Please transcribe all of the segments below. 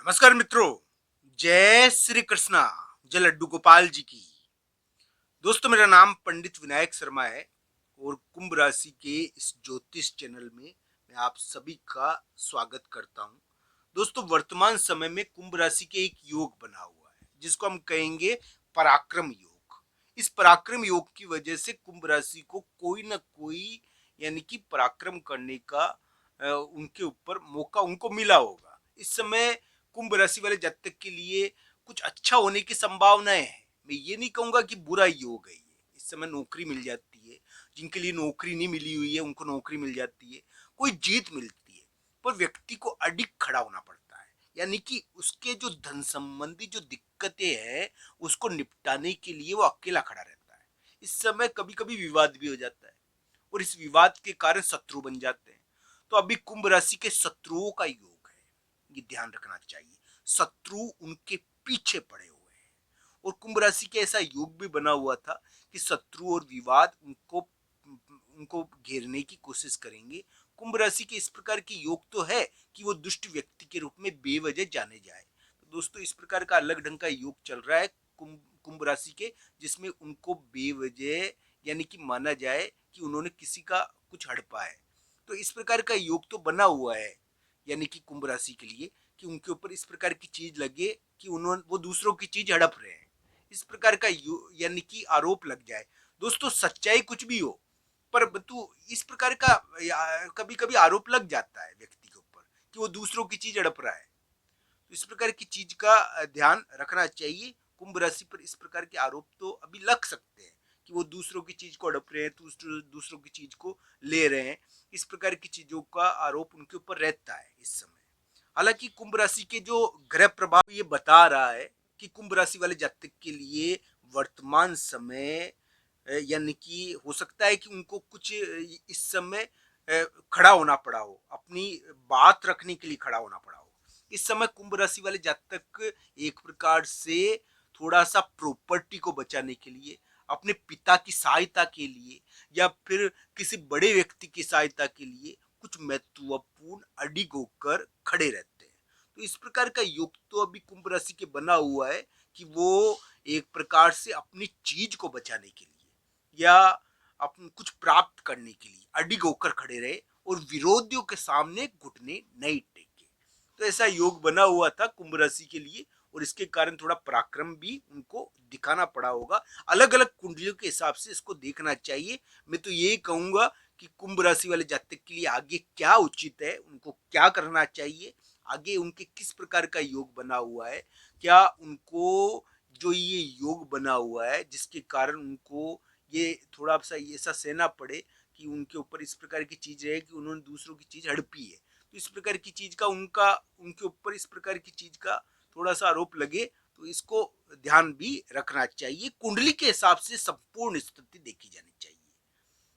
नमस्कार मित्रों, जय श्री कृष्णा, जय लड्डू गोपाल जी की। दोस्तों, मेरा नाम पंडित विनायक शर्मा है और कुंभ राशि के इस ज्योतिष चैनल में मैं आप सभी का स्वागत करता हूं। दोस्तों, वर्तमान समय में कुंभ राशि के एक योग बना हुआ है जिसको हम कहेंगे पराक्रम योग। इस पराक्रम योग की वजह से कुंभ राशि को कोई ना कोई यानी कि पराक्रम करने का उनके ऊपर मौका उनको मिला होगा। इस समय कुंभ राशि वाले जातक के लिए कुछ अच्छा होने की संभावनाएं हैं। मैं ये नहीं कहूंगा कि बुरा योग है। ये इस समय नौकरी मिल जाती है, जिनके लिए नौकरी नहीं मिली हुई है उनको नौकरी मिल जाती है, कोई जीत मिलती है। पर व्यक्ति को अडिग खड़ा होना पड़ता है, यानी कि उसके जो धन संबंधी जो दिक्कतें हैं उसको निपटाने के लिए वो अकेला खड़ा रहता है। इस समय कभी कभी विवाद भी हो जाता है और इस विवाद के कारण शत्रु बन जाते हैं। तो अभी कुंभ राशि के शत्रुओं का योग है, ये ध्यान रखना चाहिए। शत्रु उनके पीछे पड़े हुए हैं और कुंभ राशि के ऐसा योग भी बना हुआ था कि शत्रु और विवाद उनको उनको घेरने की कोशिश करेंगे। कुंभ राशि के इस प्रकार के योग तो है कि वो दुष्ट व्यक्ति के रूप में बेवजह जाने जाए। तो दोस्तों, इस प्रकार का अलग ढंग का योग चल रहा है कुंभ राशि के, जिसमें उनको बेवजह यानी कि माना जाए कि उन्होंने किसी का कुछ हड़पा है। तो इस प्रकार का योग तो बना हुआ है, यानी कि कुंभ राशि के लिए, कि उनके ऊपर इस प्रकार की चीज लगे कि उन्होंने वो दूसरों की चीज हड़प रहे हैं। इस प्रकार का यानी कि आरोप लग जाए। दोस्तों, सच्चाई कुछ भी हो, पर तू इस प्रकार का कभी कभी आरोप लग जाता है व्यक्ति के ऊपर कि वो दूसरों की चीज हड़प रहा है। तो इस प्रकार की चीज का ध्यान रखना चाहिए। कुंभ राशि पर इस प्रकार के आरोप तो अभी लग सकते हैं कि वो दूसरों की चीज को हड़प रहे हैं, दूसरों की चीज को ले रहे हैं। इस प्रकार की चीजों का आरोप उनके ऊपर रहता है इस समय। हालांकि कुंभ राशि के जो ग्रह प्रभाव ये बता रहा है कि कुंभ राशि वाले जातक के लिए वर्तमान समय यानी कि हो सकता है कि उनको कुछ इस समय खड़ा होना पड़ा हो, अपनी बात रखने के लिए खड़ा होना पड़ा हो। इस समय कुंभ राशि वाले जातक एक प्रकार से थोड़ा सा प्रॉपर्टी को बचाने के लिए, अपने पिता की सहायता के लिए या फिर किसी बड़े व्यक्ति की सहायता के लिए कुछ महत्वपूर्ण अडिग होकर खड़े रहते हैं। तो इस प्रकार का योग तो अभी कुंभ राशि के बना हुआ है कि वो एक प्रकार से अपनी चीज को बचाने के लिए या अपन कुछ प्राप्त करने के लिए अडिग होकर खड़े रहे और विरोधियों के सामने घुटने नहीं टेके। तो ऐसा योग बना हुआ था कुंभ राशि के लिए और इसके कारण थोड़ा पराक्रम भी उनको दिखाना पड़ा होगा। अलग अलग कुंडलियों के हिसाब से इसको देखना चाहिए। मैं तो यही कहूंगा कि कुंभ राशि वाले जातक के लिए आगे क्या उचित है, उनको क्या करना चाहिए, आगे उनके किस प्रकार का योग बना हुआ है, क्या उनको जो ये योग बना हुआ है जिसके कारण उनको ये थोड़ा सा ऐसा सहना पड़े कि उनके ऊपर इस प्रकार की चीज है कि उन्होंने दूसरों की चीज हड़पी है। तो इस प्रकार की चीज का उनके ऊपर इस प्रकार की चीज का थोड़ा सा आरोप लगे तो इसको ध्यान भी रखना चाहिए। कुंडली के हिसाब से संपूर्ण स्थिति देखी जानी चाहिए।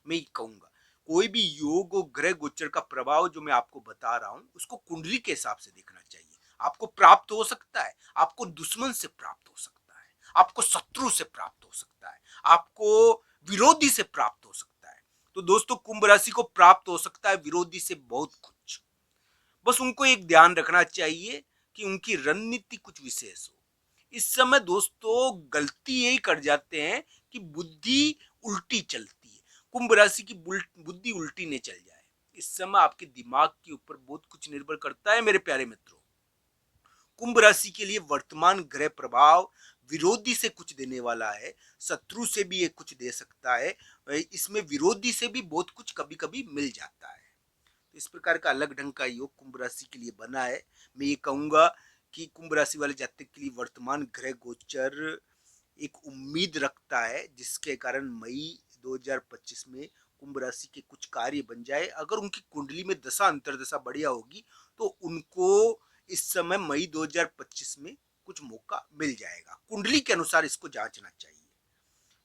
मैं कहूंगा कोई भी योग और ग्रह गोचर का प्रभाव जो मैं आपको बता रहा हूं उसको कुंडली के हिसाब से देखना चाहिए। आपको प्राप्त हो सकता है, आपको दुश्मन से प्राप्त हो सकता है, आपको शत्रु से प्राप्त हो सकता है, आपको विरोधी से प्राप्त हो सकता है। तो दोस्तों, कुंभ राशि को प्राप्त हो सकता है विरोधी से बहुत कुछ। बस उनको एक ध्यान रखना चाहिए कि उनकी रणनीति कुछ विशेष हो। इस समय दोस्तों गलती यही कर जाते हैं कि बुद्धि उल्टी चलती है। कुंभ राशि की बुद्धि उल्टी नहीं चल जाए। इस समय आपके दिमाग के ऊपर बहुत कुछ निर्भर करता है मेरे प्यारे मित्रों। कुंभ राशि के लिए वर्तमान ग्रह प्रभाव विरोधी से कुछ देने वाला है, शत्रु से भी ये कुछ दे सकता है, इसमें विरोधी से भी बहुत कुछ कभी कभी मिल जाता है। तो इस प्रकार का अलग ढंग का योग कुंभ राशि के लिए बना है। मैं ये कहूंगा कि कुंभ राशि वाले जातक के लिए वर्तमान ग्रह गोचर एक उम्मीद रखता है जिसके कारण मई 2025 में कुंभ राशि के कुछ कार्य बन जाए। अगर उनकी कुंडली में दशा अंतरदशा बढ़िया होगी तो उनको इस समय मई 2025 में कुछ मौका मिल जाएगा। कुंडली के अनुसार इसको जांचना चाहिए।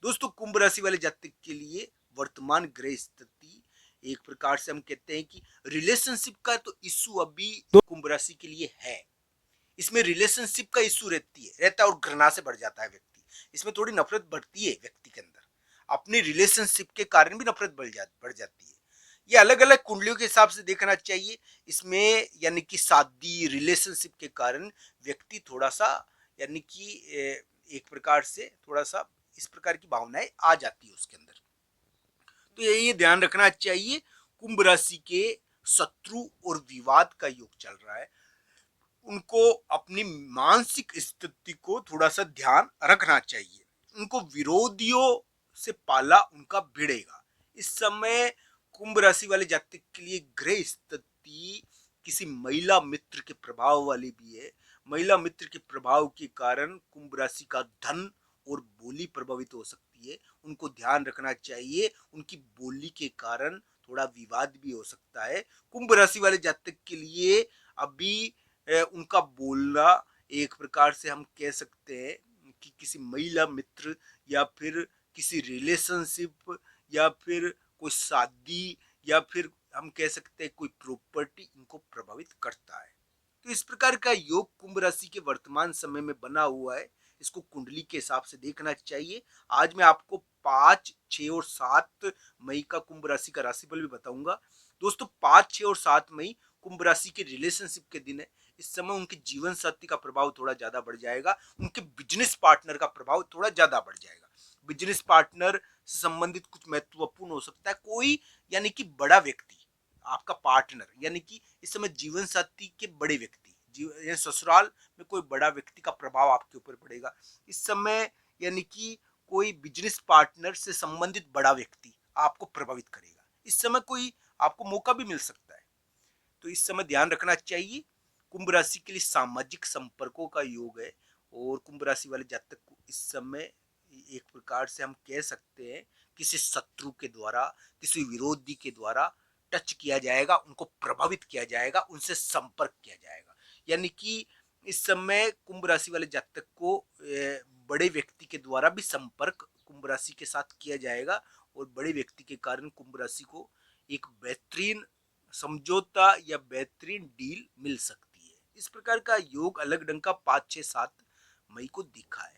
दोस्तों, कुंभ राशि वाले जातक के लिए वर्तमान ग्रह स्थिति एक प्रकार से हम कहते हैं कि रिलेशनशिप का तो इशू अभी कुंभ राशि के लिए है। इसमें रिलेशनशिप का इशू रहता है और घृणा से बढ़ जाता है व्यक्ति। इसमें थोड़ी नफरत बढ़ती है व्यक्ति के अंदर, अपनी रिलेशनशिप के कारण भी नफरत बढ़ जाती है। ये अलग अलग कुंडलियों के हिसाब से देखना चाहिए। इसमें यानी कि शादी रिलेशनशिप के कारण व्यक्ति थोड़ा सा यानी कि एक प्रकार से थोड़ा सा इस प्रकार की भावनाएं आ जाती है उसके अंदर। तो ये ध्यान रखना चाहिए। कुंभ राशि के शत्रु और विवाद का योग चल रहा है, उनको अपनी मानसिक स्थिति को थोड़ा सा ध्यान रखना चाहिए। उनको विरोधियों से पाला उनका भिड़ेगा। इस समय कुंभ राशि वाले जातक के लिए ग्रह स्थिति किसी महिला मित्र के प्रभाव वाली भी है। महिला मित्र के प्रभाव के कारण कुंभ राशि का धन और बोली प्रभावित हो सकती है। उनको ध्यान रखना चाहिए, उनकी बोली के कारण थोड़ा विवाद भी हो सकता है। कुंभ राशि वाले जातक के लिए अभी उनका बोलना एक प्रकार से हम कह सकते हैं कि किसी महिला मित्र या फिर किसी रिलेशनशिप या फिर कोई शादी या फिर हम कह सकते हैं कोई प्रॉपर्टी इनको प्रभावित करता है। तो इस प्रकार का योग कुंभ राशि के वर्तमान समय में बना हुआ है। इसको कुंडली के हिसाब से देखना चाहिए। आज मैं आपको 5, 6 और 7 मई का कुंभ राशि का राशिफल भी बताऊंगा। दोस्तों 5, 6 और 7 मई कुंभ राशि के रिलेशनशिप के दिन है। इस समय उनके जीवन साथी का प्रभाव थोड़ा ज्यादा बढ़ जाएगा, उनके बिजनेस पार्टनर का प्रभाव थोड़ा ज्यादा बढ़ जाएगा। बिजनेस पार्टनर से संबंधित कुछ महत्वपूर्ण हो सकता है कोई यानी कि बड़ा व्यक्ति आपका पार्टनर, यानी कि इस समय जीवन साथी के बड़े व्यक्ति ससुराल में कोई बड़ा व्यक्ति का प्रभाव आपके ऊपर पड़ेगा इस समय। यानी कि कोई बिजनेस पार्टनर से संबंधित बड़ा व्यक्ति आपको प्रभावित करेगा। इस समय कोई आपको मौका भी मिल सकता है, तो इस समय ध्यान रखना चाहिए। कुंभ राशि के लिए सामाजिक संपर्कों का योग है और कुंभ राशि वाले जातक को इस समय एक प्रकार से हम कह सकते हैं किसी शत्रु के द्वारा, किसी विरोधी के द्वारा टच किया जाएगा, उनको प्रभावित किया जाएगा, उनसे संपर्क किया जाएगा। यानी कि इस समय कुंभ राशि वाले जातक को बड़े व्यक्ति के द्वारा भी संपर्क कुंभ राशि के साथ किया जाएगा और बड़े व्यक्ति के कारण कुंभ राशि को एक बेहतरीन समझौता या बेहतरीन डील मिल सकती है। इस प्रकार का योग अलग ढंग का 5, 6, 7 मई को दिखा है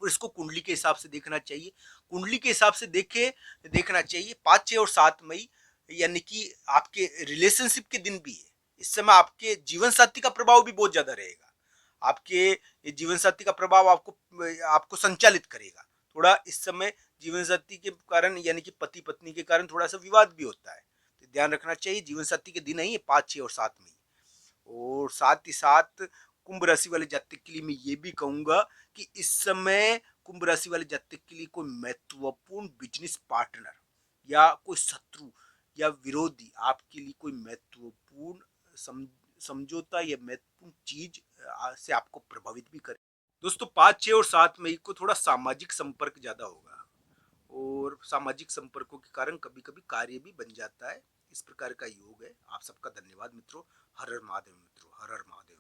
और इसको कुंडली के हिसाब से देखना चाहिए। कुंडली के हिसाब से देखना चाहिए 5, 6 और 7 मई यानी कि आपके रिलेशनशिप के दिन भी है। इस समय आपके जीवन साथी का प्रभाव भी बहुत ज्यादा रहेगा। आपके जीवन साथी का प्रभाव आपको आपको संचालित करेगा। थोड़ा इस समय जीवन साथी के कारण यानी कि पति पत्नी के कारण थोड़ा सा विवाद भी होता है, तो ध्यान रखना चाहिए। जीवन साथी के दिन ही है 5, 6 और 7 मई। और साथ ही साथ कुंभ राशि वाले जातक के लिए मैं ये भी कहूंगा कि इस समय कुंभ राशि वाले जातक के लिए कोई महत्वपूर्ण बिजनेस पार्टनर या कोई शत्रु या विरोधी आपके लिए कोई महत्वपूर्ण समझौता या महत्वपूर्ण चीज से आपको प्रभावित भी करे। दोस्तों 5, 6 और 7 मई को थोड़ा सामाजिक संपर्क ज्यादा होगा और सामाजिक संपर्कों के कारण कभी कभी कार्य भी बन जाता है। इस प्रकार का योग है। आप सबका धन्यवाद मित्रों। हर हर महादेव मित्रों, हर हर महादेव।